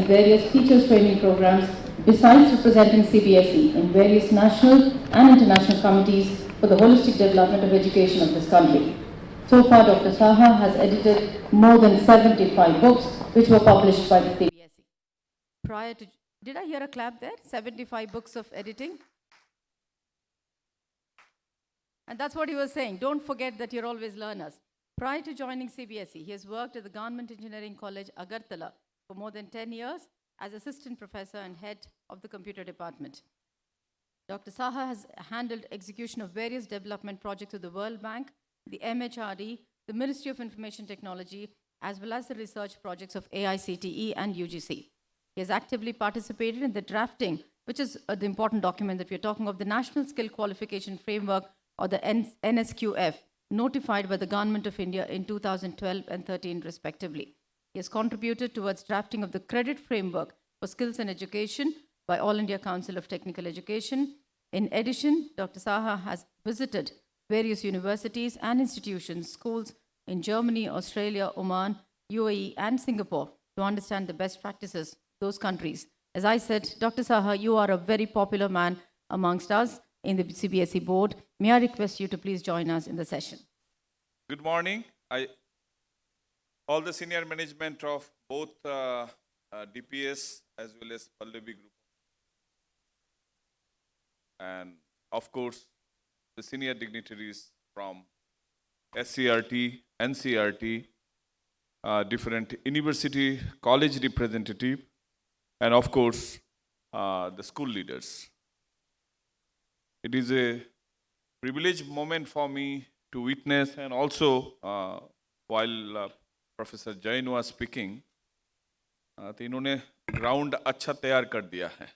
various teachers training programs besides representing CBSE in various national and international committees for the holistic development of education of this country. So far, Dr. Saha has edited more than 75 books which were published by the CBSE. Prior to, did I hear a clap there? 75 books of editing? And that's what he was saying. Don't forget that you're always learners. Prior to joining CBSE, he has worked at the Government Engineering College, Agartala, for more than 10 years as assistant professor and head of the computer department. Dr. Saha has handled execution of various development projects of the World Bank, the MHRD, the Ministry of Information Technology, as well as the research projects of AICTE and UGC. He has actively participated in the drafting, which is the important document that we're talking of, the National Skill Qualification Framework, or the NSQF, notified by the Government of India in 2012 and 13 respectively. He has contributed towards drafting of the credit framework for skills and education by All India Council of Technical Education. In addition, Dr. Saha has visited various universities and institutions, schools in Germany, Australia, Oman, UAE, and Singapore to understand the best practices of those countries. As I said, Dr. Saha, you are a very popular man amongst us in the CBSE board. May I request you to please join us in the session? Good morning. All the senior management of both DPS as well as Pallavi Group. And of course, the senior dignitaries from SCRT, NCRT, different university, college representative, and of course, the school leaders. It is a privileged moment for me to witness, and also while Professor Jain was speaking, तो इन्होंने ground अच्छा तैयार कर दिया है.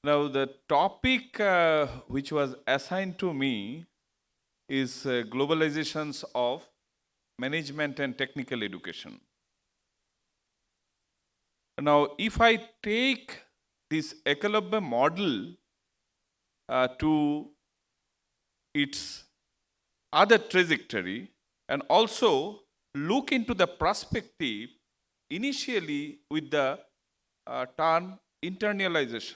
Now the topic which was assigned to me is globalizations of management and technical education. Now, if I take this Ekalabya model to its other trajectory and also look into the perspective initially with the term internalizations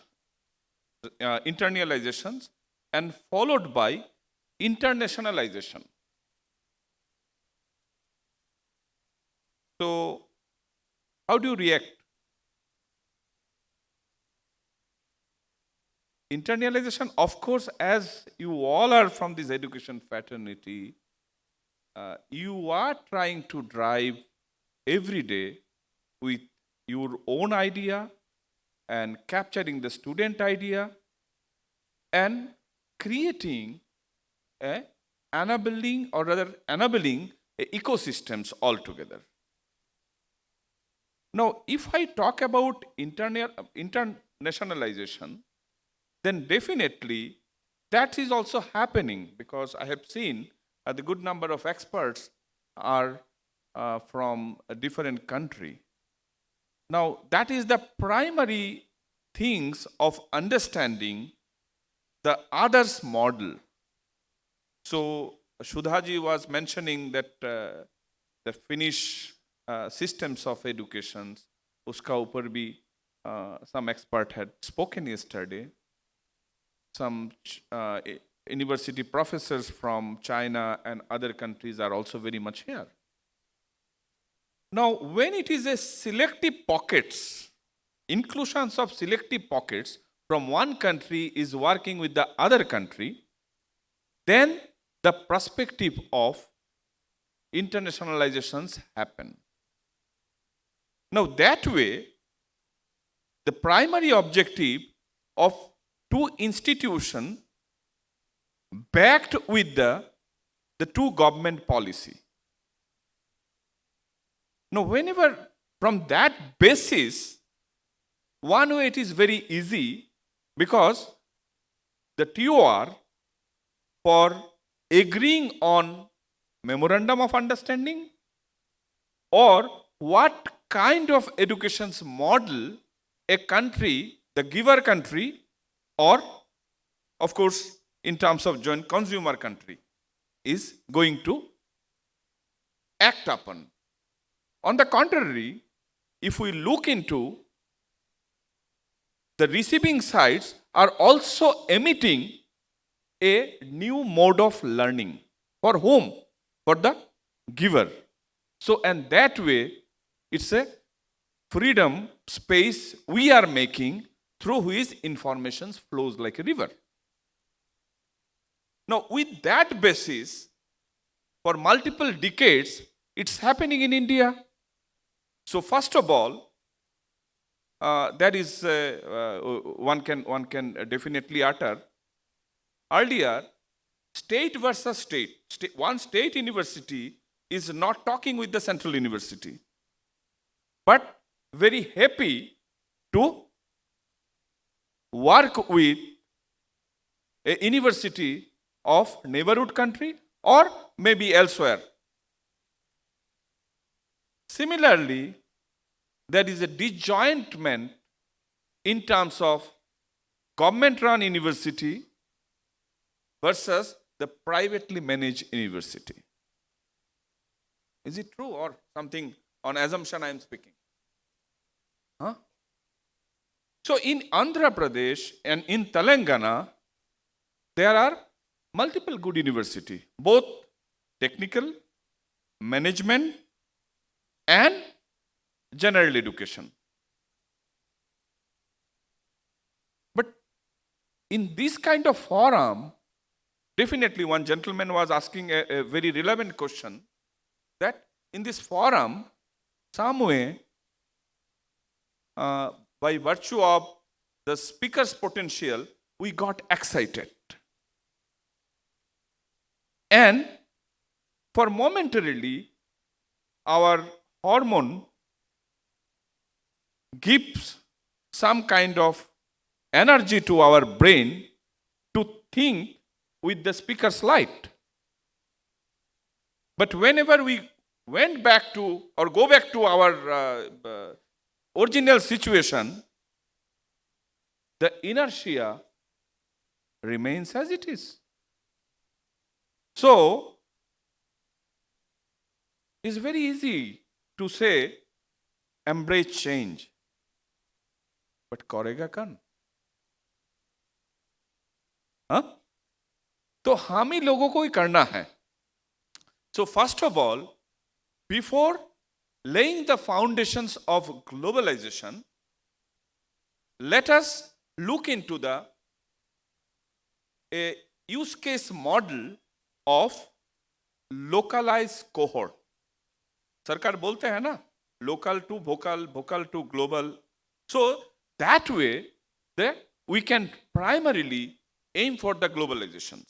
and followed by internationalization. So, how do you react? Internalization, of course, as you all are from this education fraternity, you are trying to drive every day with your own idea and capturing the student idea and creating enabling ecosystems altogether. Now, if I talk about internationalization, then definitely that is also happening, because I have seen the good number of experts are from a different country. Now, that is the primary things of understanding the others model. So, Shudhaji was mentioning that the Finnish systems of education, uska upar bhi some expert had spoken yesterday. Some university professors from China and other countries are also very much here. Now, when it is a selective pockets, inclusions of selective pockets from one country is working with the other country, then the perspective of internationalizations happen. Now, that way, the primary objective of two institutions backed with the two government policy. Now, whenever from that basis, one way it is very easy, because the TOR for agreeing on memorandum of understanding or what kind of education model a country, the giver country, or of course in terms of joint consumer country, is going to act upon. On the contrary, if we look into the receiving sides are also emitting a new mode of learning. For whom? For the giver. So, and that way, it's a freedom space we are making through which information flows like a river. Now, with that basis, for multiple decades, it's happening in India. So, first of all, that is one can definitely utter. Earlier, state versus state. One state university is not talking with the central university, but very happy to work with a university of neighborhood country or maybe elsewhere. Similarly, there is a disjointment in terms of government-run university versus the privately managed university. Is it true or something on assumption I am speaking? Huh? So in Andhra Pradesh and in Telangana, there are multiple good universities, both technical, management, and general education. But in this kind of forum, definitely one gentleman was asking a very relevant question that in this forum, some way, by virtue of the speaker's potential, we got excited. And for momentarily, our hormone gives some kind of energy to our brain to think with the speaker's light. But whenever we went back to or go back to our original situation, the inertia remains as it is. So, it's very easy to say, embrace change. But करेगा कौन? हाँ? तो हम ही लोगों को ही करना है. So first of all, before laying the foundations of globalization, let us look into a use case model of localized cohort. सरकार बोलते हैं ना, local to vocal, vocal to global. So that way, we can primarily aim for the globalizations.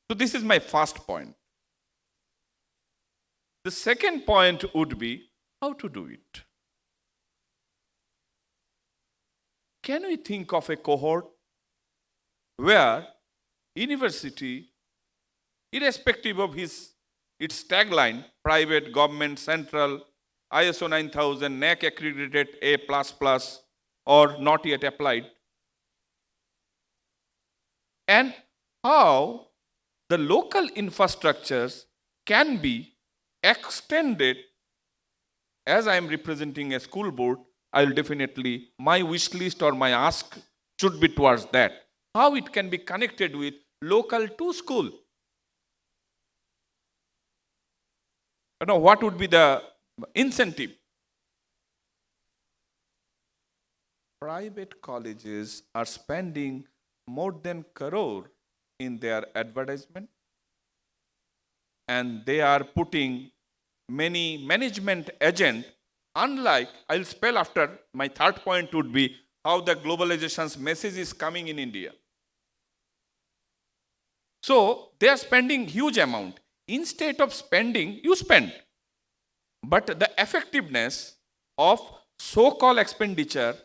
So this is my first point. The second point would be how to do it. Can we think of a cohort where university, irrespective of its tagline, private, government, central, ISO 9000, NAC accredited A++, or not yet applied, and how the local infrastructures can be extended. As I am representing a school board, I will definitely, my wish list or my ask should be towards that. How it can be connected with local to school. You know, what would be the incentive? Private colleges are spending more than crore in their advertisement, and they are putting many management agents, unlike, I'll spell after, my third point would be how the globalization's message is coming in India. So they are spending huge amount. Instead of spending, you spend. But the effectiveness of so-called expenditure,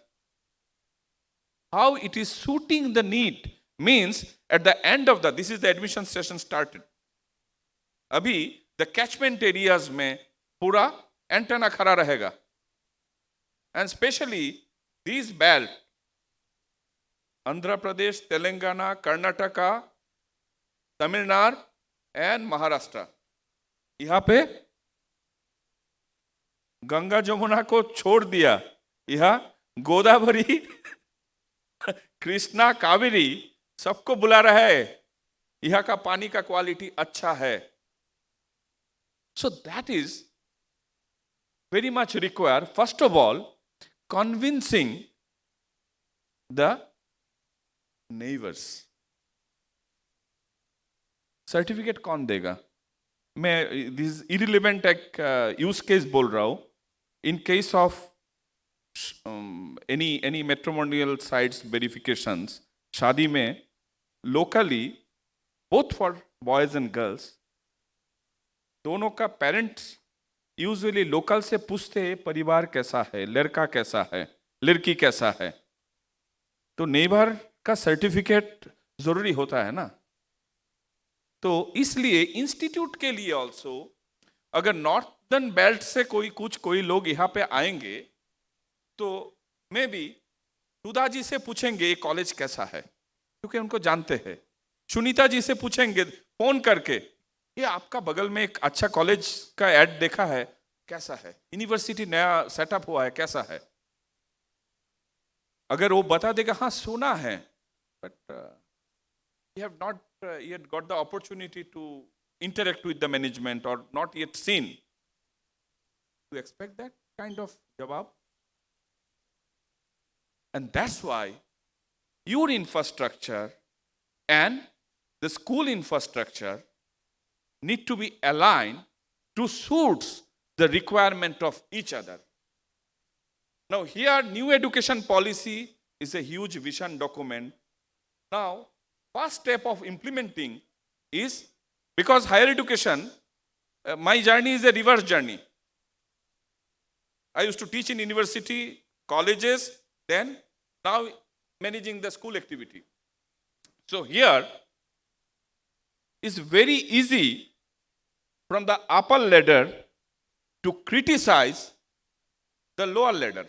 how it is suiting the need, means at the end of this is the admission session started. Abhi, the catchment areas में पूरा antenna खड़ा रहेगा. And especially these belt, Andhra Pradesh, Telangana, Karnataka, Tamil Nadu and Maharashtra. यहाँ पे गंगा जमुना को छोड़ दिया, यह गोदावरी कृष्णा कावेरी सबको बुला रहा है, यहाँ का पानी का क्वालिटी अच्छा है. So that is very much require, first of all, convincing the neighbors. Certificate कौन देगा? मैं दिस इरिलेवेंट एक यूज केस बोल रहा हूं. In case of any matrimonial sites verifications, शादी में locally both for boys and girls, दोनों का पेरेंट्स यूजुअली लोकल से पूछते हैं परिवार कैसा है, लड़का कैसा है, लड़की कैसा है. तो नेबर का सर्टिफिकेट जरूरी होता है ना. तो इसलिए इंस्टीट्यूट के लिए ऑल्सो, अगर नॉर्थर्न बेल्ट से कोई लोग यहाँ पे आएंगे तो मे बी सुधा जी से पूछेंगे ये कॉलेज कैसा है, क्योंकि उनको जानते हैं. सुनीता जी से पूछेंगे फोन करके, ये आपका बगल में एक अच्छा कॉलेज का एड देखा है, कैसा है, यूनिवर्सिटी नया सेटअप हुआ है, कैसा है. अगर वो बता देगा हाँ सुना है, but you have not yet got the opportunity to interact with the management or not yet seen, to expect that kind of jawab. And that's why your infrastructure and the school infrastructure need to be aligned to suit the requirement of each other. Now here new education policy is a huge vision document. Now first step of implementing is, because higher education, my journey is a reverse journey. I used to teach in university, colleges, then now managing the school activity. So here is very easy from the upper ladder to criticize the lower ladder.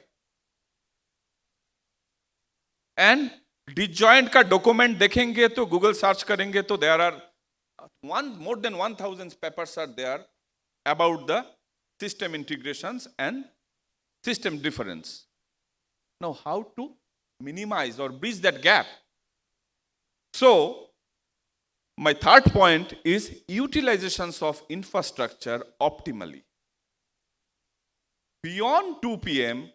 And disjoint का document देखेंगे तो Google search करेंगे तो there are more than 1000 papers are there about the system integrations and system difference. Now how to minimize or bridge that gap? So my third point is utilizations of infrastructure optimally. Beyond 2 p.m.,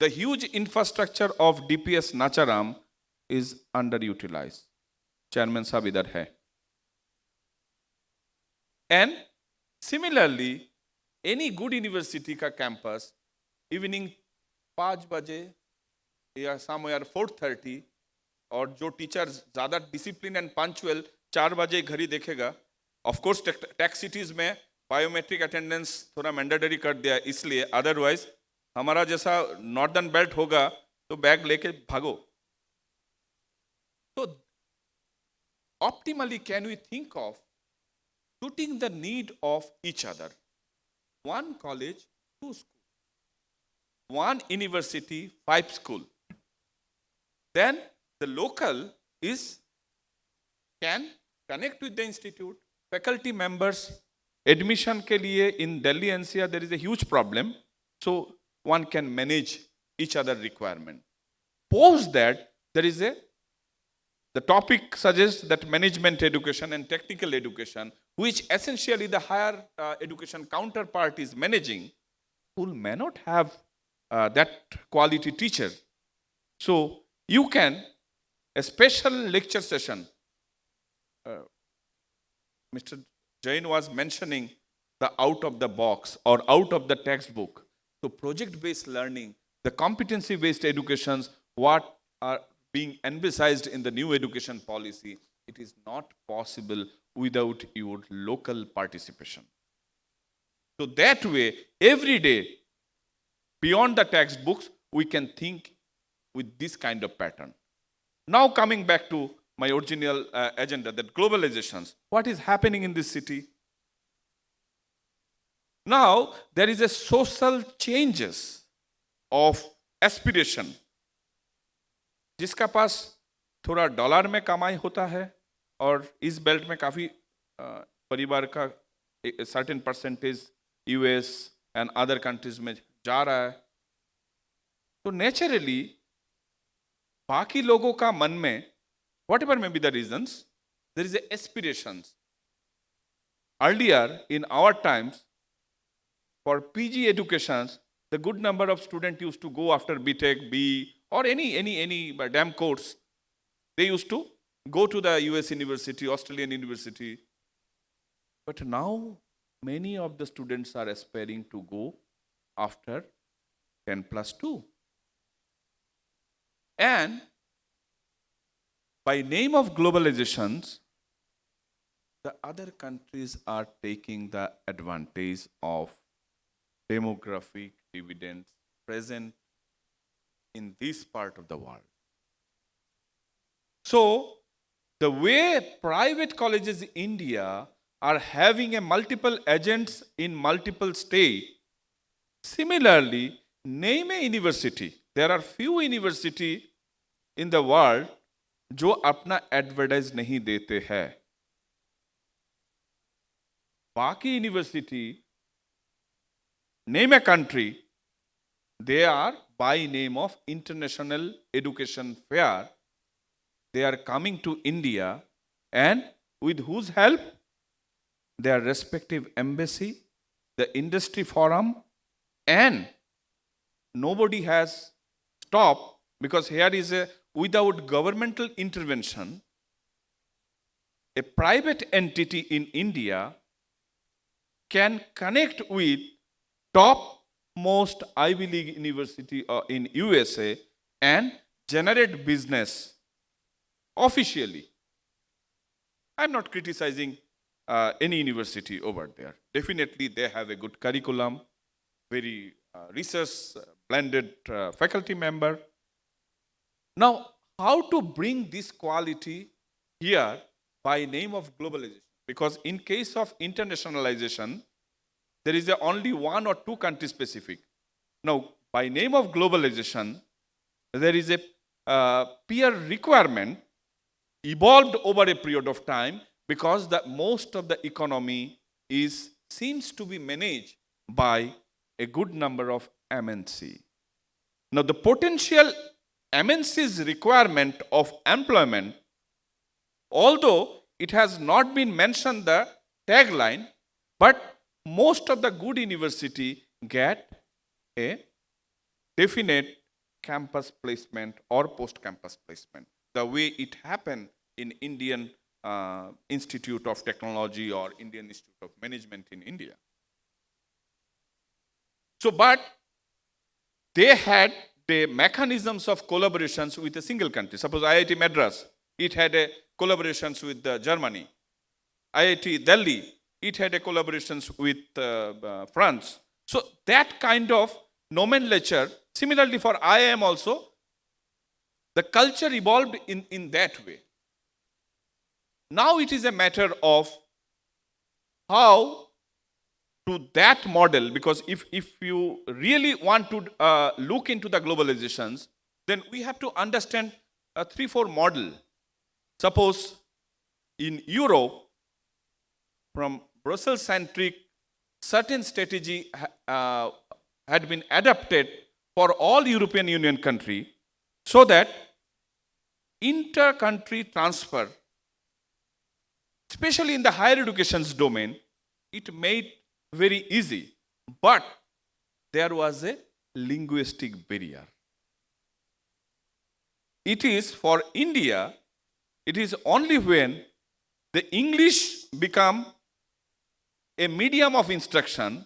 the huge infrastructure of DPS Nacharam is underutilized. Chairman साहब इधर है. And similarly, any good university का campus, evening 5 बजे या somewhere 4:30, और जो teacher ज्यादा discipline and punctual 4 बजे घड़ी देखेगा. ऑफ कोर्स टैक्स सिटीज में बायोमेट्रिक अटेंडेंस थोड़ा मैंडेटरी कर दिया इसलिए, अदरवाइज हमारा जैसा नॉर्दर्न बेल्ट होगा तो बैग लेके भागो. तो optimally can we think of suiting the need of each other. One college, 2 schools. One university, 5 schools. Then the local can connect with the institute. Faculty members, admission के लिए in Delhi NCR there is a huge problem. So one can manage each other requirement. Post that there is the topic suggests that management education and technical education, which essentially the higher education counterpart is managing, who may not have that quality teacher. So you can, a special lecture session, Mr. Jain was mentioning the out of the box or out of the textbook. So project-based learning, the competency-based educations, what are being emphasized in the new education policy, it is not possible without your local participation. So that way, every day, beyond the textbooks, we can think with this kind of pattern. Now coming back to my original agenda, that globalizations, what is happening in this city? Now, there is a social changes of aspiration. जिसका पास थोड़ा dollar में कमाई होता है और इस belt में काफ़ी परिवार का certain percentage US, and other countries में जा रहा है, तो naturally बाकी लोगों का मन में, whatever may be the reasons, there is a aspirations. Earlier in our times, for PG educations, the good number of students used to go after BTech, B, or any damn course. They used to go to the US university, Australian university. But now, many of the students are aspiring to go after 10+2. And by name of globalizations, the other countries are taking the advantage of demographic dividends present in this part of the world. So, the way private colleges in India are having a multiple agents in multiple states, similarly, name a university. There are few university in the world जो अपना advertise नहीं देते हैं. बाकी university, name a country, they are by name of International Education Fair. They are coming to India, and with whose help? Their respective embassy, the industry forum, and nobody has stopped, because here is a, without governmental intervention, a private entity in India can connect with top-most Ivy League university in USA and generate business officially. I'm not criticizing any university over there. Definitely they have a good curriculum, very research blended faculty member. Now, how to bring this quality here by name of globalization? Because in case of internationalization, there is only one or two country specific. Now, by name of globalization, there is a peer requirement evolved over a period of time, because the most of the economy seems to be managed by a good number of MNC. Now, the potential MNC's requirement of employment, although it has not been mentioned the tagline, but most of the good university get a definite campus placement or post-campus placement, the way it happened in Indian Institute of Technology or Indian Institute of Management in India. So, but they had the mechanisms of collaborations with a single country. Suppose IIT Madras, it had a collaborations with Germany. IIT Delhi, it had a collaborations with France. So that kind of nomenclature, similarly for IIM also, the culture evolved in that way. Now it is a matter of how to that model, because if you really want to look into the globalizations, then we have to understand a 3-4 model. Suppose in Europe, from Brussels-centric, certain strategy had been adopted for all European Union country, so that inter-country transfer, especially in the higher education's domain, it made very easy. But there was a linguistic barrier. It is for India, it is only when the English become a medium of instruction,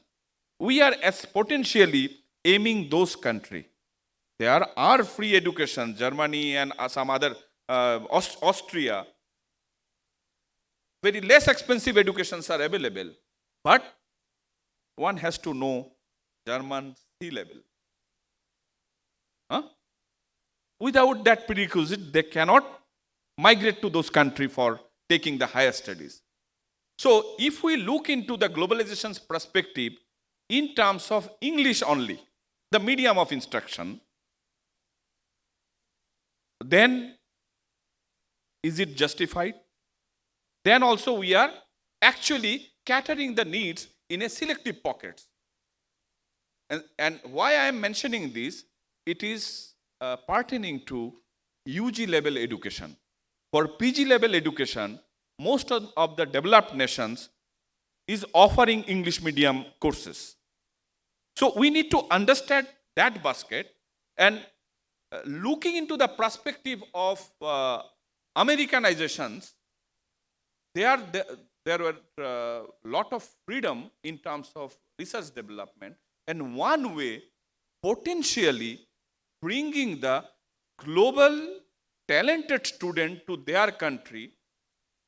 we are as potentially aiming those countries. There are free education, Germany and some other, Austria. Very less expensive educations are available. But one has to know German sea level. Without that prerequisite, they cannot migrate to those countries for taking the higher studies. So if we look into the globalization's perspective in terms of English only, the medium of instruction, then is it justified? Then also we are actually catering the needs in a selective pockets. And why I am mentioning this, it is pertaining to UG level education. For PG level education, most of the developed nations is offering English medium courses. So we need to understand that basket, and looking into the perspective of Americanizations, there were a lot of freedom in terms of research development, and one way potentially bringing the global talented student to their country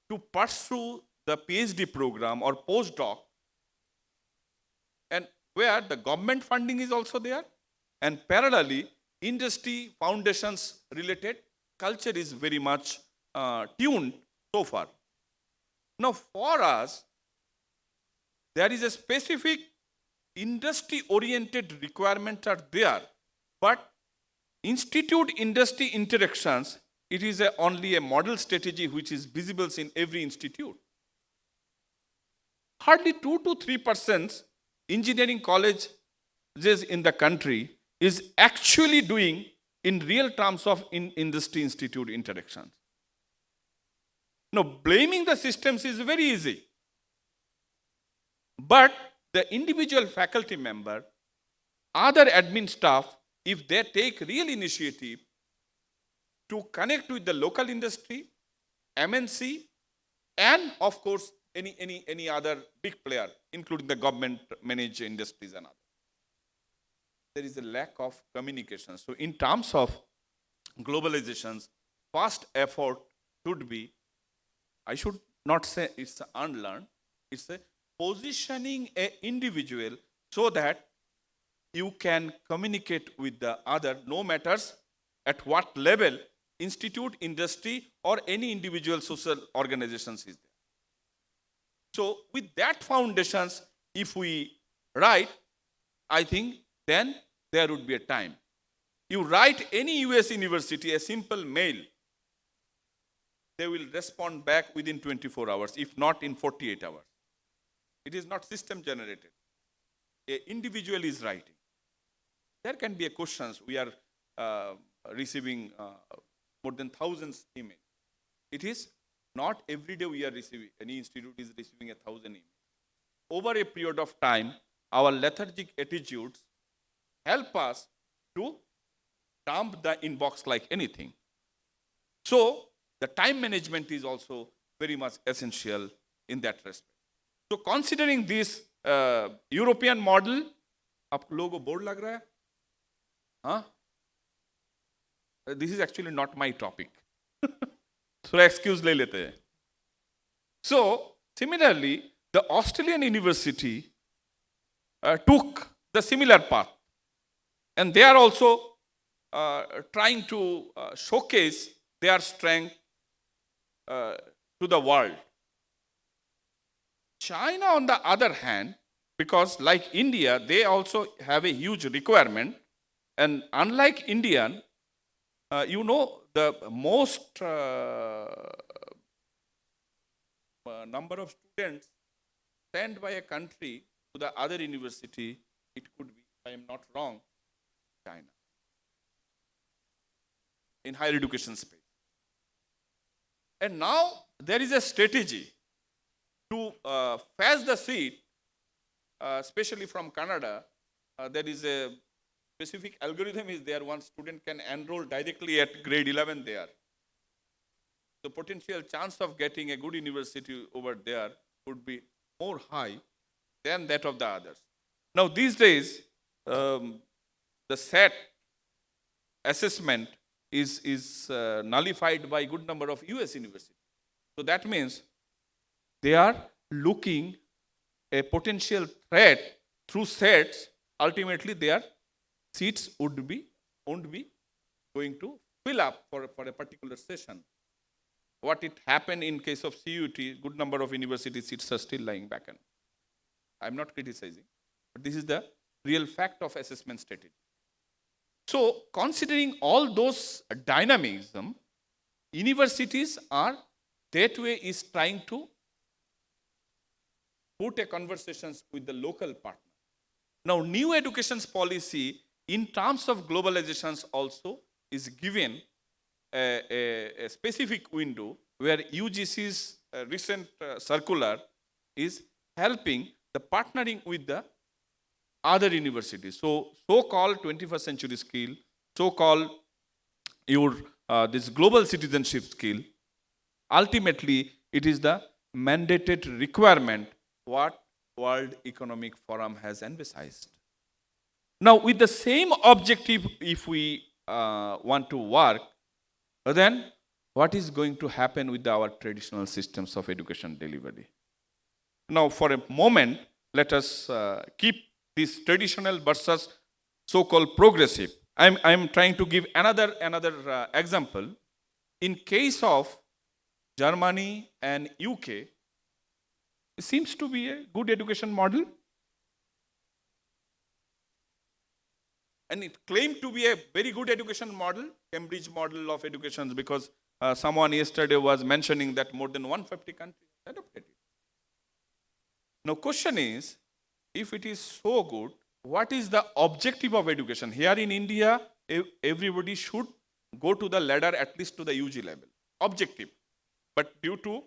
to pursue the PhD program or postdoc, and where the government funding is also there, and parallelly industry foundations related culture is very much tuned so far. Now for us, there is a specific industry oriented requirements are there, but institute industry interactions, it is only a model strategy which is visible in every institute. Hardly 2 to 3% engineering colleges in the country is actually doing in real terms of industry institute interactions. Now, blaming the systems is very easy. But the individual faculty member, other admin staff, if they take real initiative to connect with the local industry, MNC, and of course, any other big player, including the government managed industries and others, there is a lack of communication. So in terms of globalizations, first effort should be, I should not say it's unlearned, it's a positioning an individual so that you can communicate with the other, no matters at what level, institute, industry, or any individual social organizations is there. So with that foundations, if we write, I think then there would be a time. You write any US university a simple mail, they will respond back within 24 hours, if not in 48 hours. It is not system generated. An individual is writing. There can be a questions. We are receiving more than thousands emails. It is not every day we are receiving, any institute is receiving 1,000 emails. Over a period of time, our lethargic attitudes help us to dump the inbox like anything. So the time management is also very much essential in that respect. So considering this European model, आपको लोगों को bored लग रहा है? Huh? This is actually not my topic. So excuse ले लेते हैं. So similarly, the Australian university took the similar path, and they are also trying to showcase their strength to the world. China, on the other hand, because like India, they also have a huge requirement, and unlike Indian, the most number of students sent by a country to the other university, it could be, if I am not wrong, China, in higher education space. And now there is a strategy to fetch the seat, especially from Canada. There is a specific algorithm is there. One student can enroll directly at grade 11 there. The potential chance of getting a good university over there would be more high than that of the others. Now these days, the SAT assessment is nullified by a good number of US universities. So that means they are looking a potential threat through SATs. Ultimately, their seats won't be going to fill up for a particular session. What it happened in case of CUT, good number of university seats are still lying vacant. I'm not criticizing, but this is the real fact of assessment strategy. So, considering all those dynamism, universities are that way is trying to put a conversations with the local partner. Now, new education policy in terms of globalizations also is given a specific window where UGC's recent circular is helping the partnering with the other universities. So-called 21st century skill, so-called your this global citizenship skill, ultimately it is the mandated requirement what World Economic Forum has emphasized. Now, with the same objective, if we want to work, then what is going to happen with our traditional systems of education delivery? Now, for a moment, let us keep this traditional versus so-called progressive. I'm trying to give another example. In case of Germany and UK, it seems to be a good education model. And it claimed to be a very good education model, Cambridge model of education, because someone yesterday was mentioning that more than 150 countries adopted it. Now, question is, if it is so good, what is the objective of education? Here in India, everybody should go to the ladder at least to the UG level. Objective. But due to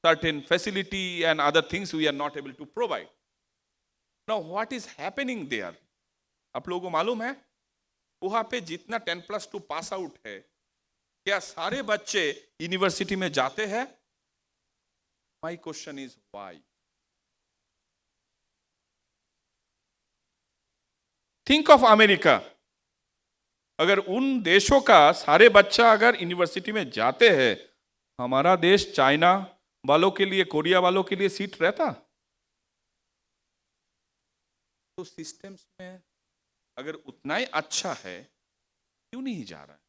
certain facility and other things, we are not able to provide. Now, what is happening there? आप लोगों को मालूम है वहां पे जितना 10+2 pass out है क्या सारे बच्चे यूनिवर्सिटी में जाते हैं? My question is why. Think of America. अगर उन देशों का सारे बच्चा अगर यूनिवर्सिटी में जाते हैं, हमारा देश चाइना वालों के लिए, कोरिया वालों के लिए सीट रहता? तो सिस्टम्स में अगर उतना ही अच्छा है, क्यों नहीं जा रहा है?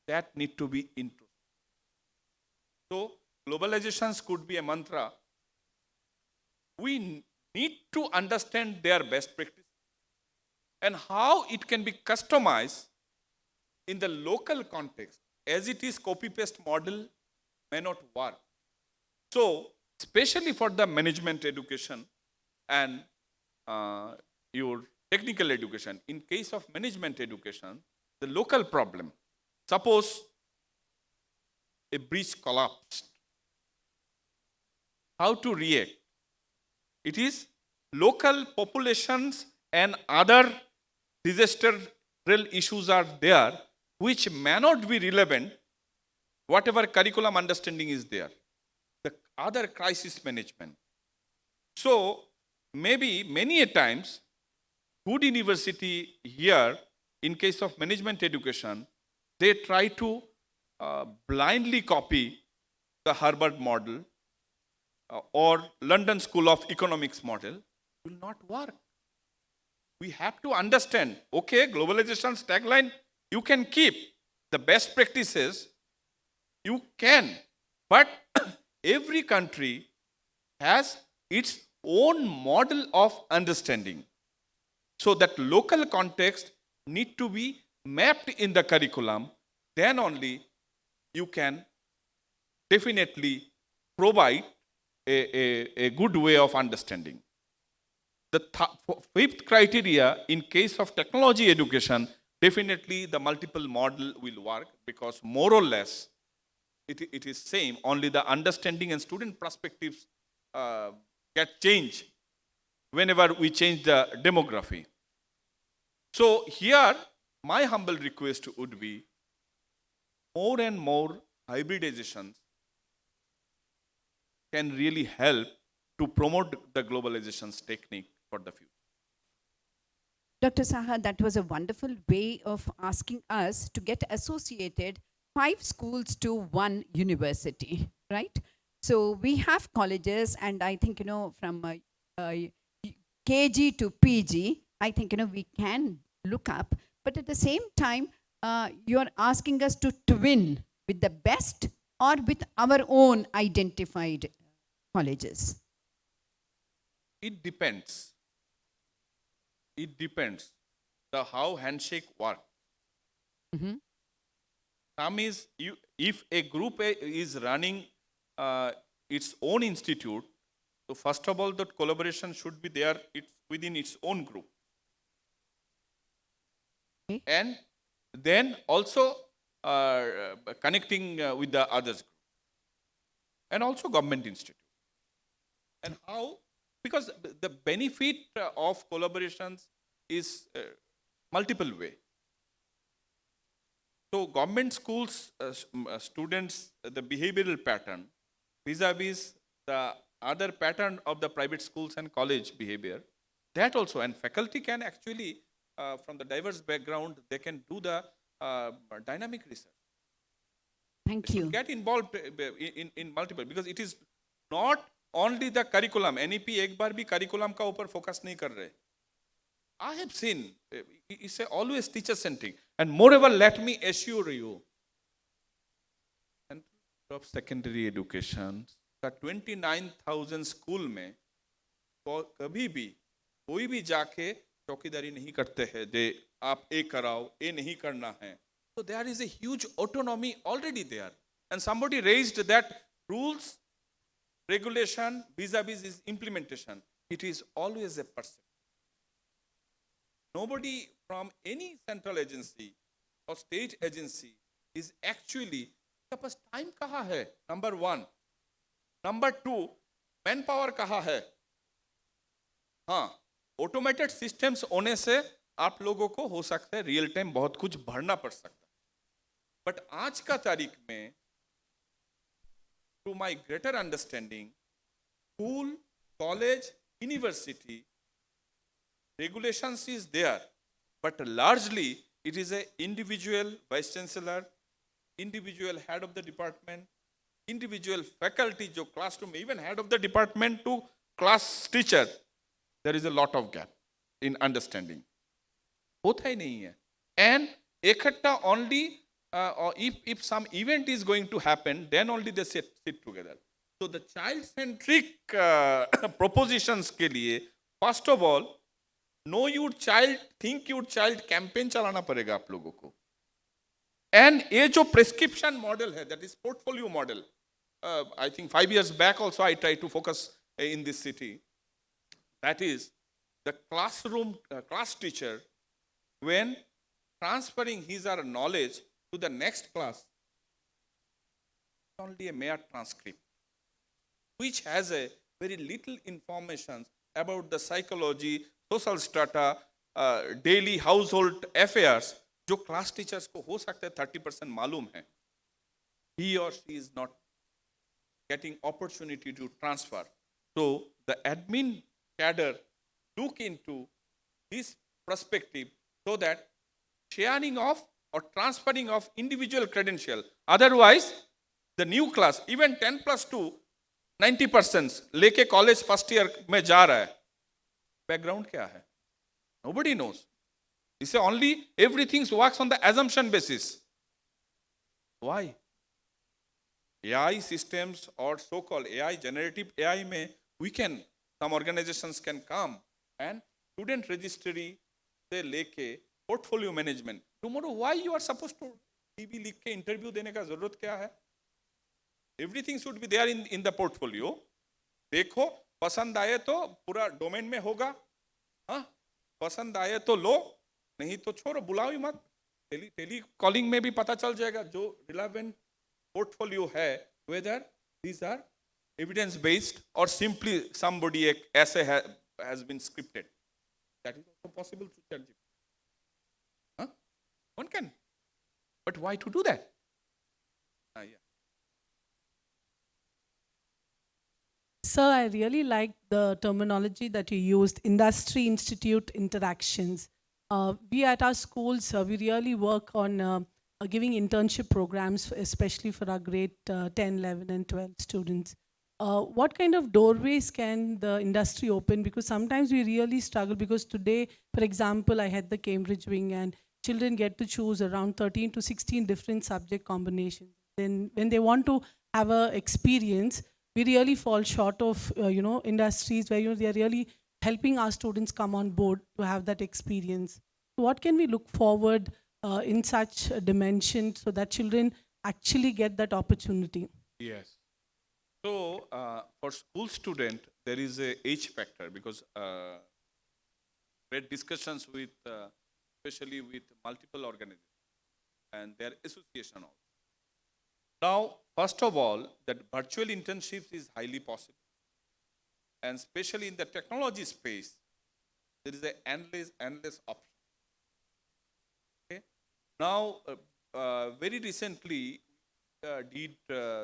That need to be into. So, globalizations could be a mantra. We need to understand their best practice and how it can be customized in the local context. As it is, copy-paste model may not work. So, especially for the management education and your technical education, in case of management education, the local problem, suppose a bridge collapsed, how to react? It is local populations and other disaster-real issues are there which may not be relevant, whatever curriculum understanding is there. The other crisis management. So, maybe many a times, good university here, in case of management education, they try to blindly copy the Harvard model or London School of Economics model. Will not work. We have to understand, okay, globalization's tagline, you can keep the best practices, you can, but every country has its own model of understanding. So that local context need to be mapped in the curriculum, then only you can definitely provide a good way of understanding. The fifth criteria, in case of technology education, definitely the multiple model will work because more or less it is same, only the understanding and student perspectives get changed whenever we change the demography. So here, my humble request would be more and more hybridizations can really help to promote the globalization's technique for the future. Dr. Saha, that was a wonderful way of asking us to get associated 5 schools to 1 university, right? So we have colleges, and I think, from KG to PG, I think, we can look up. But at the same time, you're asking us to twin with the best or with our own identified colleges. It depends. It depends the how handshake work. Mm-hmm. Some is if a group is running its own institute, So first of all, that collaboration should be there within its own group. Okay. And then also connecting with the others group. And also government institute. And how? Because the benefit of collaborations is multiple way. So government schools, students, the behavioral pattern vis-a-vis the other pattern of the private schools and college behavior, that also, and faculty can actually, from the diverse background, they can do the dynamic research. Thank They you. should get involved in multiple, because it is not only the curriculum. NEP एक बार भी curriculum का ऊपर focus नहीं कर रहे. I have seen, it's always teacher centric. And moreover, let me assure you, of secondary education, का 29,000 school में कभी भी कोई भी जाके चौकीदारी नहीं करते हैं जे आप ये कराओ, ये नहीं करना है. So there is a huge autonomy already there. And somebody raised that rules, regulation, vis-a-vis is implementation. It is always a person. Nobody from any central agency or state agency is actually, उसके पास time कहाँ है? Number one. Number two, manpower कहाँ है? हाँ, automated systems होने से आप लोगों को हो सकता है real time बहुत कुछ भरना पड़ सकता है. But आज का तारीख में, to my greater understanding, school, college, university, regulations is there, but largely it is a individual vice chancellor, individual head of the department, individual faculty, जो classroom, even head of the department to class teacher, there is a lot of gap in understanding. होता ही नहीं है. And इकट्ठा only or if some event is going to happen, then only they sit together. So the child-centric propositions के लिए, first of all, know your child, think your child campaign चलाना पड़ेगा आप लोगों को. And ये जो prescription model है, that is portfolio model. I think 5 years back also I tried to focus in this city. That is the classroom, class teacher, when transferring his or her knowledge to the next class, only a mere transcript, which has a very little information about the psychology, social strata, daily household affairs, जो class teachers को हो सकता है 30% मालूम है. He or she is not getting opportunity to transfer. So the admin cadre look into this perspective so that sharing of or transferring of individual credential. Otherwise, the new class, even 10 plus 2, 90% लेके college first year में जा रहा है. Background क्या है? Nobody knows. This is only everything works on the assumption basis. Why? AI systems or so-called AI, generative AI में some organizations can come and student registry से लेके portfolio management. Tomorrow, why you are supposed to CV लिख के interview देने का जरूरत क्या है? Everything should be there in the portfolio. देखो, पसंद आए तो पूरा domain में होगा. हाँ, पसंद आए तो लो, नहीं तो छोड़ो, बुलाओ ही मत. टेली कॉलिंग में भी पता चल जाएगा जो relevant portfolio है, whether these are evidence based or simply somebody एक essay has been scripted. That is also possible through ChatGPT. Huh? One can. But why to do that? Yeah. Sir, I really like the terminology that you used, industry institute interactions. We at our schools, we really work on giving internship programs, especially for our grade 10, 11 and 12 students. What kind of doorways can the industry open? Because sometimes we really struggle, because today, for example, I had the Cambridge wing and children get to choose around 13 to 16 different subject combinations. Then when they want to have an experience, we really fall short of industries where they are really helping our students come on board to have that experience. So what can we look forward in such a dimension so that children actually get that opportunity? Yes. So for school student, there is a age factor because we had discussions with, especially with multiple organizations and their association also. Now, first of all, that virtual internships is highly possible. And especially in the technology space, there is an endless option. Okay. Now, very recently, did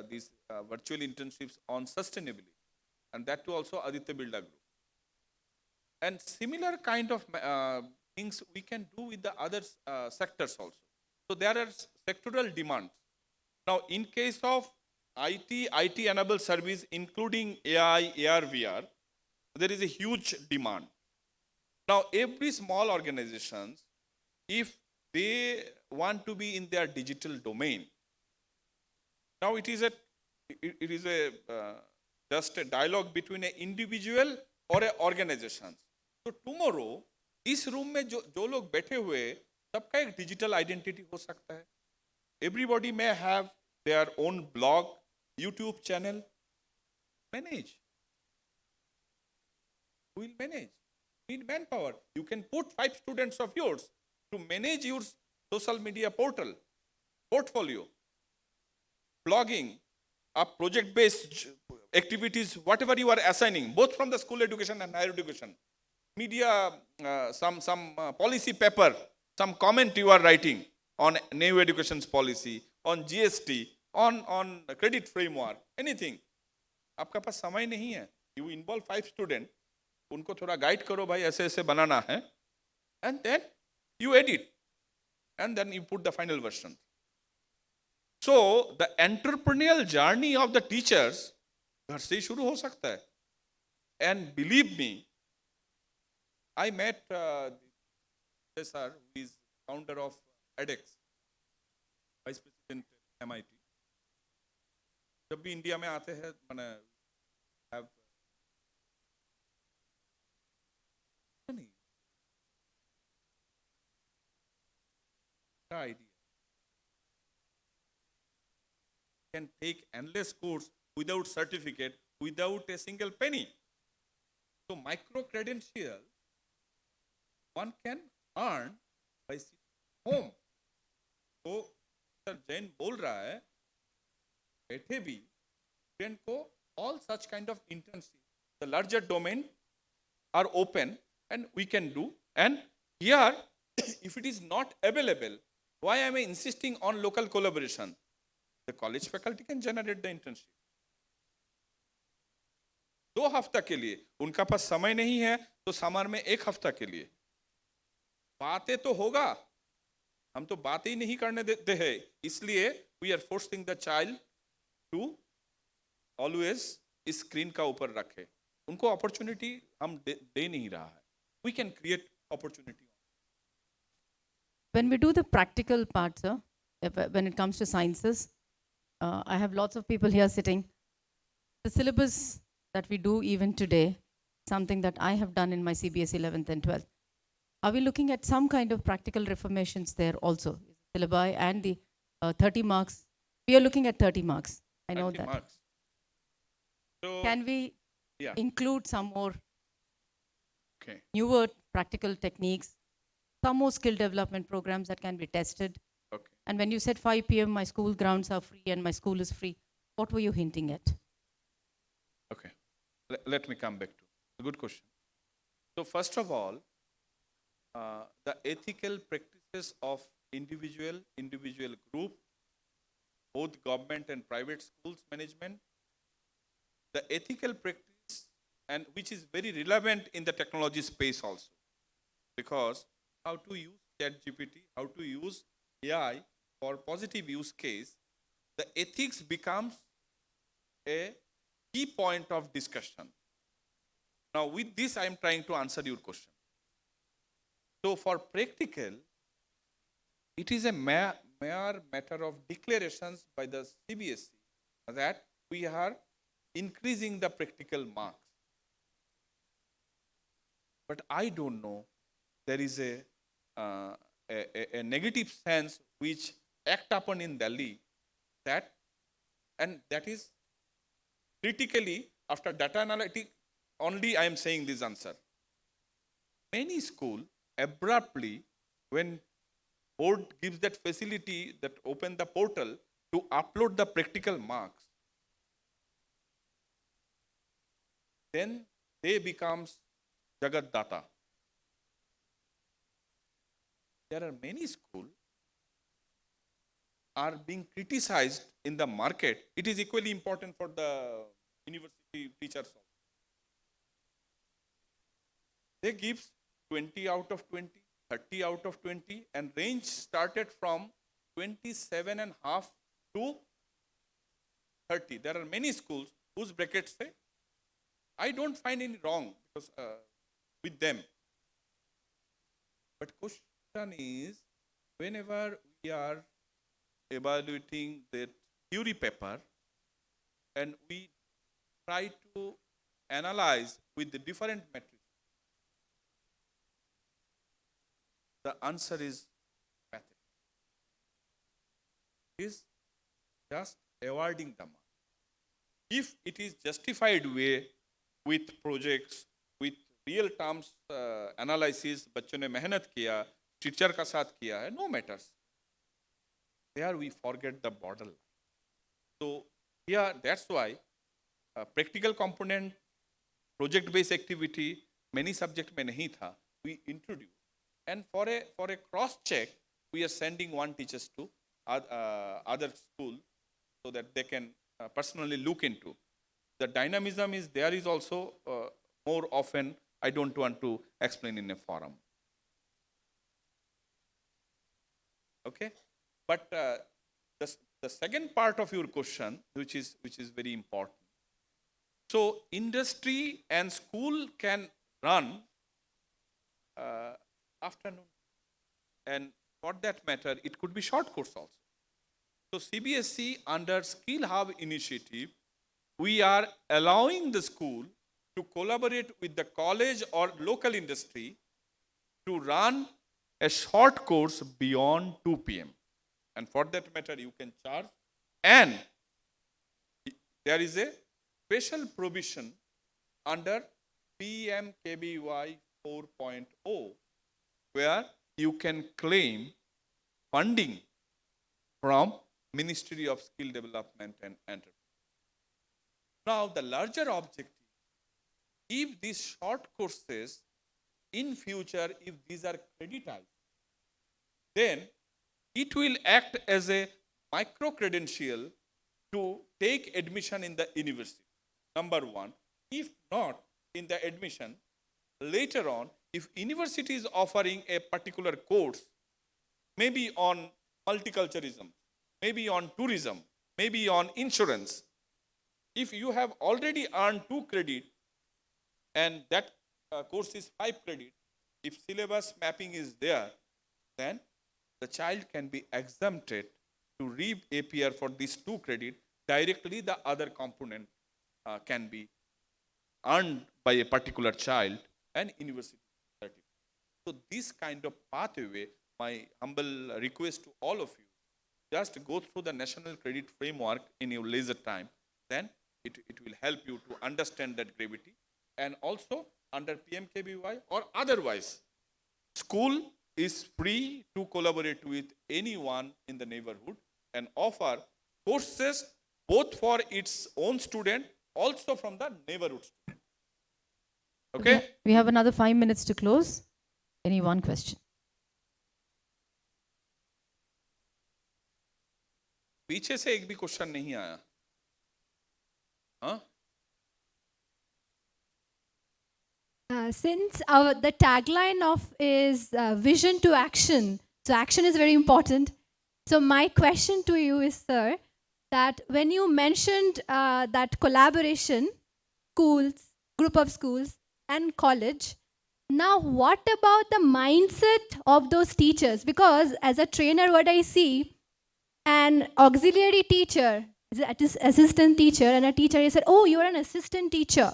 these virtual internships on sustainability, and that too also Aditya Birla Group. And similar kind of things we can do with the other sectors also. So there are sectoral demands. Now, in case of IT-enabled service, including AI, AR, VR, there is a huge demand. Now, every small organizations, if they want to be in their digital domain, now it is a just a dialogue between an individual or an organization. So tomorrow, इस room में जो लोग बैठे हुए सबका एक digital identity हो सकता है. Everybody may have their own blog, YouTube channel. Manage. Who will manage? Need manpower. You can put 5 students of yours to manage your social media portfolio, blogging, project-based activities, whatever you are assigning, both from the school education and higher education. Media, some policy paper, some comment you are writing on new education policy, on GST, on credit framework, anything. आपका पास समय नहीं है. You involve 5 students, उनको थोड़ा guide करो भाई ऐसे ऐसे बनाना है, and then you edit, and then you put the final version. So the entrepreneurial journey of the teachers घर से शुरू हो सकता है. And believe me, I met sir, who is founder of edX, vice president MIT. जब भी India में आते हैं, मैंने have idea. Can take endless course without certificate, without a single penny. So micro credential one can earn by sitting home. तो sir Jain बोल रहा है बैठे भी स्टूडेंट को all such kind of internship, the larger domain are open and we can do. And here, if it is not available, why am I insisting on local collaboration? The college faculty can generate the internship. 2 हफ्ता के लिए उनका पास समय नहीं है तो summer में 1 हफ्ता के लिए बातें तो होगा. हम तो बातें ही नहीं करने देते हैं, इसलिए we are forcing the child to always screen का ऊपर रखे. उनको अपॉर्चुनिटी हम दे नहीं रहा है. We can create opportunity. When we do the practical part, sir, when it comes to sciences, I have lots of people here sitting. The syllabus that we do even today, something that I have done in my CBSE 11th and 12th. Are we looking at some kind of practical reformations there also? Syllabi and the 30 marks. We are looking at 30 marks. I know 30 that. marks. So, Can we include some more okay. newer practical techniques, some more skill development programs that can be tested? Okay. And when you said 5 p.m., my school grounds are free and my school is free, what were you hinting at? Okay. Let me come back to a good question. So first of all, the ethical practices of individual group, both government and private schools management, the ethical practice, and which is very relevant in the technology space also, because how to use ChatGPT, how to use AI for positive use case, the ethics becomes a key point of discussion. Now with this I am trying to answer your question. So for practical, it is a mere matter of declarations by the CBSE that we are increasing the practical marks. But I don't know, there is a negative sense which act upon in Delhi that, and that is critically after data analytics only I am saying this answer. Many school abruptly, when board gives that facility that open the portal to upload the practical marks, then they becomes Jagat Data. There are many schools are being criticized in the market. It is equally important for the university teachers also. They give 20 out of 20, 30 out of 20, and range started from 27.5 to 30. There are many schools whose brackets say, I don't find any wrong because, with them. But question is, whenever we are evaluating the theory paper and we try to analyze with the different metrics, the answer is pathetic. It is just awarding the mark. If it is justified way with projects, with real terms analysis, बच्चों ने मेहनत किया, teacher का साथ किया है, no matters. There we forget the border line. So here, that's why practical component, project-based activity, many subject में नहीं था, we introduced. And for a cross-check, we are sending one teachers to other school so that they can personally look into. The dynamism is there is also more often, I don't want to explain in a forum. Okay? But the second part of your question, which is very important. So industry and school can run afternoon, and for that matter, it could be short course also. So CBSE under Skill Hub initiative, we are allowing the school to collaborate with the college or local industry to run a short course beyond 2 p.m. And for that matter, you can charge. And there is a special provision under PMKBY 4.0 where you can claim funding from Ministry of Skill Development and Enterprise. Now, the larger objective, if these short courses in future, if these are creditized, then it will act as a micro-credential to take admission in the university, number one. If not in the admission, later on, if university is offering a particular course, maybe on multiculturalism, maybe on tourism, maybe on insurance, if you have already earned 2 credit and that course is 5 credit, if syllabus mapping is there, then the child can be exempted to reappear for these 2 credit. Directly the other component can be earned by a particular child and university certificate. So this kind of pathway, my humble request to all of you, just go through the national credit framework in your leisure time, then it will help you to understand that gravity. And also under PMKBY or otherwise, school is free to collaborate with anyone in the neighborhood and offer courses both for its own student, also from the neighborhood student. Okay? We have another 5 minutes to close. Any one question? पीछे से एक भी question नहीं आया. हाँ? Since the tagline of is vision to action, so action is very important. So my question to you is, sir, that when you mentioned that collaboration, schools, group of schools and college, now what about the mindset of those teachers? Because as a trainer, what I see, an auxiliary teacher, assistant teacher, and a teacher, he said, oh, you're an assistant teacher.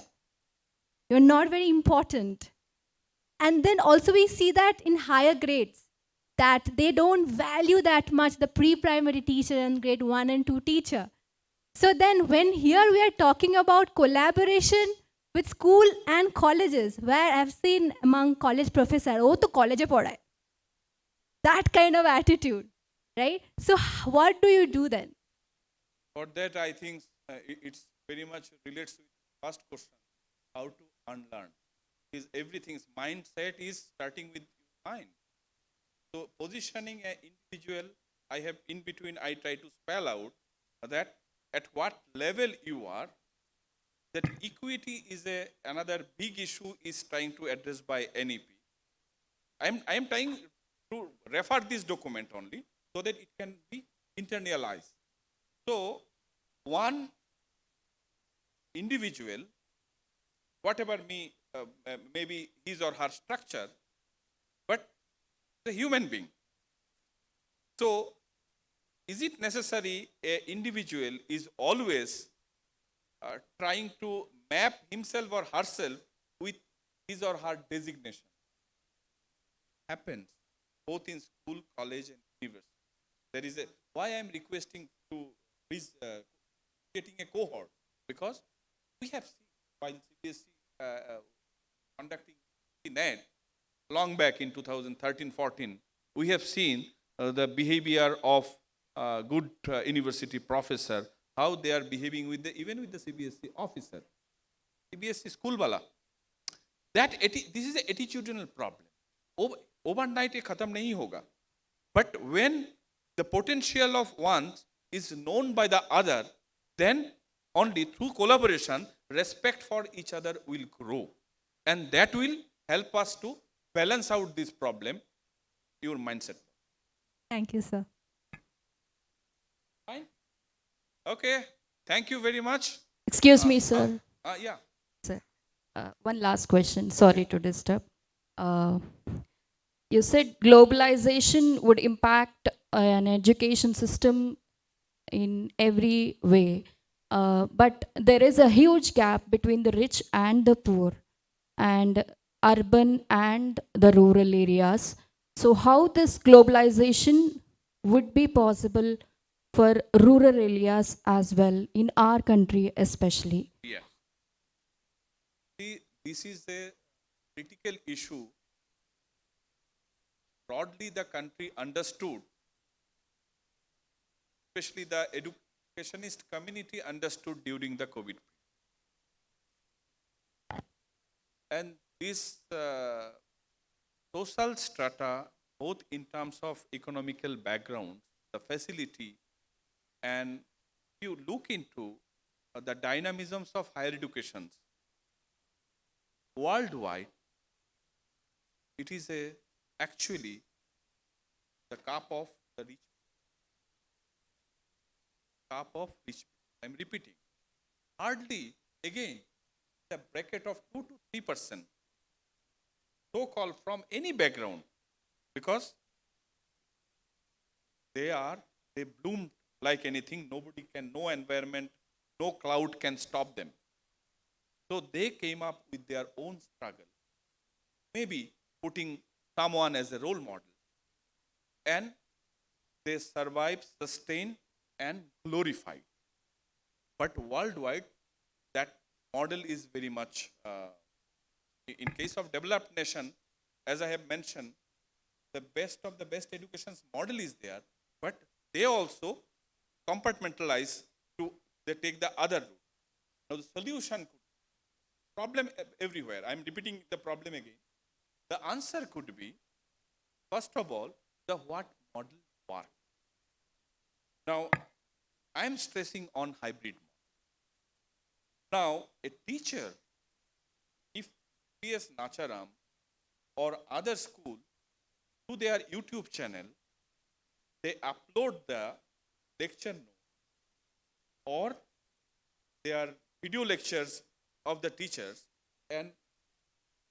You're not very important. And then also we see that in higher grades, that they don't value that much the pre-primary teacher and grade 1 and 2 teacher. So then when here we are talking about collaboration with school and colleges, where I've seen among college professors, oh, to college padha. That kind of attitude, right? So, what do you do then? For that, I think it's very much relates to the first question, how to unlearn. Is everything's mindset is starting with mind. So positioning an individual, I have in between, I try to spell out that at what level you are, that equity is another big issue is trying to address by NEP. I am trying to refer this document only so that it can be internalized. So one individual, whatever maybe his or her structure, but the human being. So is it necessary an individual is always trying to map himself or herself with his or her designation? Happens both in school, college, and university. There is why I am requesting to getting a cohort, because we have seen while CBSE conducting NET long back in 2013-14, we have seen the behavior of good university professor, how they are behaving with even with the CBSE officer, CBSE school wala. This is an attitudinal problem. Overnight it khatam nahi hoga. But when the potential of one is known by the other, then only through collaboration, respect for each other will grow. And that will help us to balance out this problem, your mindset. Thank you, sir. Fine? Okay. Thank you very much. Excuse me, sir. Yeah. Sir. One last question. Sorry to disturb. You said globalization would impact an education system in every way. But there is a huge gap between the rich and the poor, and urban and the rural areas. So how this globalization would be possible for rural areas as well, in our country especially? Yeah. See, this is a critical issue. Broadly, the country understood, especially the educationist community understood during the COVID period. And this social strata, both in terms of economical background, the facility, and you look into the dynamisms of higher education worldwide, it is actually the cup of the rich. Cup of rich. I'm repeating. Hardly, again, the bracket of 2 to 3%, so-called from any background, because they bloomed like anything. Nobody can, no environment, no cloud can stop them. So they came up with their own struggle, maybe putting someone as a role model, and they survived, sustained, and glorified. But worldwide, that model is very much, in case of developed nation, as I have mentioned, the best of the best education model is there, but they also compartmentalize they take the other route. Now the solution could problem everywhere. I'm repeating the problem again. The answer could be, first of all, the what model work. Now, I'm stressing on hybrid model. Now, a teacher, if PS Nacharam or other school, to their YouTube channel, they upload the lecture note or their video lectures of the teachers and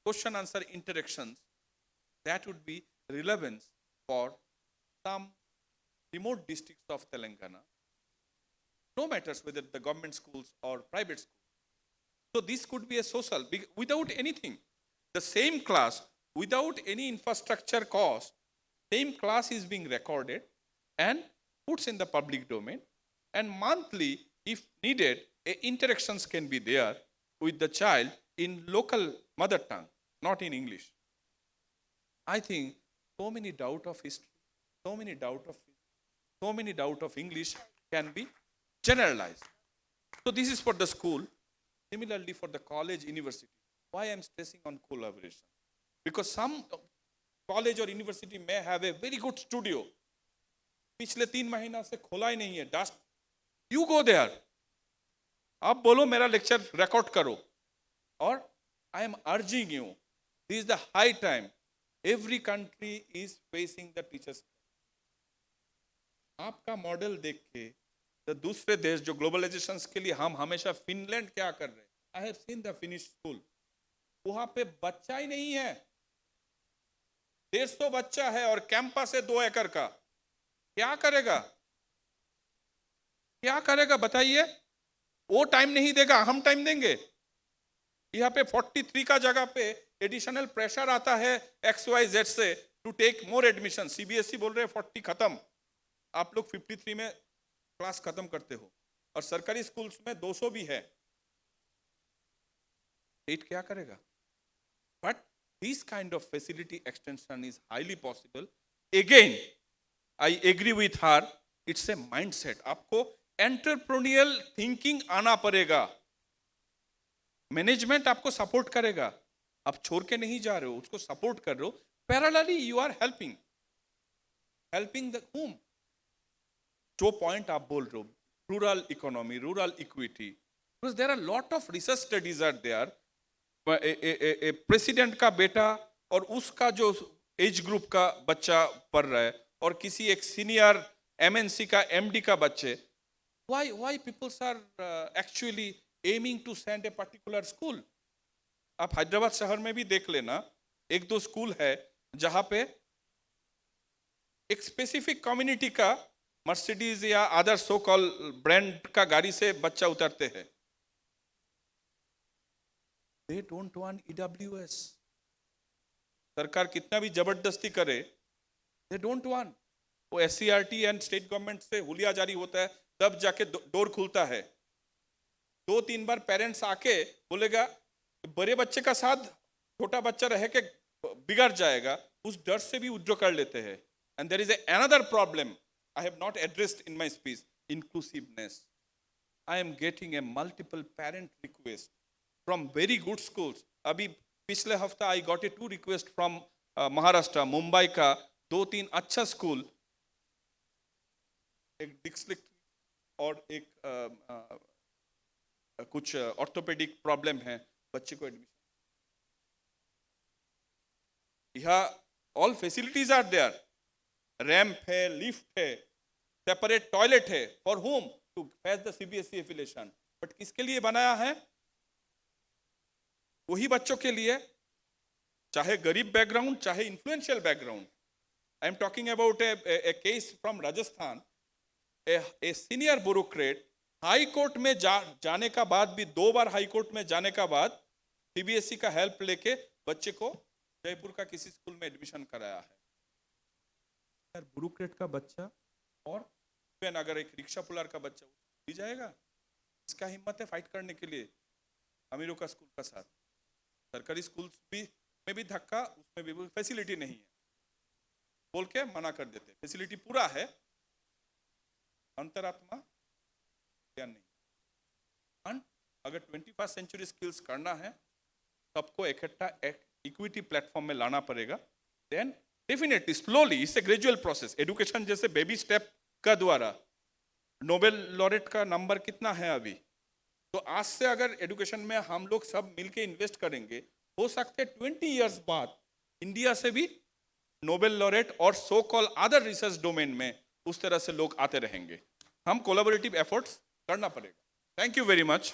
question answer interactions, that would be relevant for some remote districts of Telangana, no matters whether the government schools or private schools. So this could be a social, without anything. The same class, without any infrastructure cost, same class is being recorded and puts in the public domain, and monthly, if needed, interactions can be there with the child in local mother tongue, not in English. I think so many doubt of history, so many doubt of English can be generalized. So this is for the school. Similarly for the college, university. Why I'm stressing on collaboration? Because some college or university may have a very good studio. पिछले 3 महीना से खोला ही नहीं है, dust. You go there. आप बोलो मेरा lecture record करो. और I am urging you, this is the high time. Every country is facing the teachers. आपका मॉडल देख के तो दूसरे देश जो ग्लोबलाइजेशंस के लिए हम हमेशा फिनलैंड क्या कर रहे हैं. I have seen the finish school. वहां पे बच्चा ही नहीं है, 150 बच्चा है और कैंपस है 2 एकड़ का. क्या करेगा, क्या करेगा बताइए. वो टाइम नहीं देगा, हम टाइम देंगे. यहाँ पे 43 का जगह पे एडिशनल प्रेशर आता है XYZ से to take more admission. CBSE बोल रहे हैं 40 खत्म, आप लोग 53 में क्लास खत्म करते हो और सरकारी स्कूल्स में 200 भी है. स्टेट क्या करेगा? But this kind of facility extension is highly possible. Again I agree with her, it's a mindset. आपको एंटरप्रेन्योरियल थिंकिंग आना पड़ेगा. मैनेजमेंट आपको सपोर्ट करेगा, आप छोड़ के नहीं जा रहे हो, उसको सपोर्ट कर रहे हो. Parallelly you are helping the home. जो पॉइंट आप बोल रहे हो, rural economy, rural equity, because there are lot of research studies are there. President का बेटा और उसका जो एज ग्रुप का बच्चा पढ़ रहा है और किसी एक सीनियर MNC का MD का बच्चे, why people are actually aiming to send a particular school. आप हैदराबाद शहर में भी देख लेना, 1-2 स्कूल है जहां पे एक स्पेसिफिक कम्युनिटी का मर्सिडीज या अदर सो कॉल ब्रांड का गाड़ी से बच्चा उतरते हैं. They don't want EWS. सरकार कितना भी जबरदस्ती करे, they don't want. वो SCRT एंड स्टेट गवर्नमेंट से हुलिया जारी होता है, तब जाके डोर खुलता है. 2-3 बार पेरेंट्स आके बोलेगा बड़े बच्चे का साथ छोटा बच्चा रह के बिगड़ जाएगा, उस डर से भी विथड्रॉ कर लेते हैं. And there is another problem I have not addressed in my speech, inclusiveness. I am getting a multiple parent request from very good schools. अभी पिछले हफ्ता I got a 2 request from Maharashtra, Mumbai का 2-3 अच्छा स्कूल, एक डिस्लेक्सी और एक कुछ ऑर्थोपेडिक प्रॉब्लम है, बच्चे को एडमिशन. यहाँ all facilities are there. Ramp है, लिफ्ट है, सेपरेट टॉयलेट है. For home to fetch the CBSE affiliation. But किसके लिए बनाया है? वही बच्चों के लिए, चाहे गरीब बैकग्राउंड चाहे influential background. I am talking about A case from Rajasthan. A senior bureaucrat high court में जाने का बाद भी, 2 बार हाई कोर्ट में जाने का बाद CBSE का हेल्प लेके बच्चे को जयपुर का किसी स्कूल में एडमिशन कराया है. ब्यूरोक्रेट का बच्चा और अगर एक रिक्शा पुलार का बच्चा भी जाएगा, इसका हिम्मत है फाइट करने के लिए अमीरों का स्कूल का साथ. सरकारी स्कूल में भी धक्का, उसमें भी फैसिलिटी नहीं है बोल के मना कर देते. फैसिलिटी पूरा है, अंतरात्मा ज्ञान नहीं. एंड अगर 21st सेंचुरी स्किल्स करना है, सबको इकट्ठा एक इक्विटी प्लेटफॉर्म में लाना पड़ेगा. Then definitely slowly, it's a gradual process. Education जैसे बेबी स्टेप का द्वारा. नोबेल लॉरेट का नंबर कितना है अभी? तो आज से अगर एजुकेशन में हम लोग सब मिलके इन्वेस्ट करेंगे, हो सकते 20 इयर्स बाद इंडिया से भी नोबेल लॉरेट और सो कॉल अदर रिसर्च डोमेन में उस तरह से लोग आते रहेंगे. हम कोलैबोरेटिव एफर्ट्स करना पड़ेगा. Thank you very much.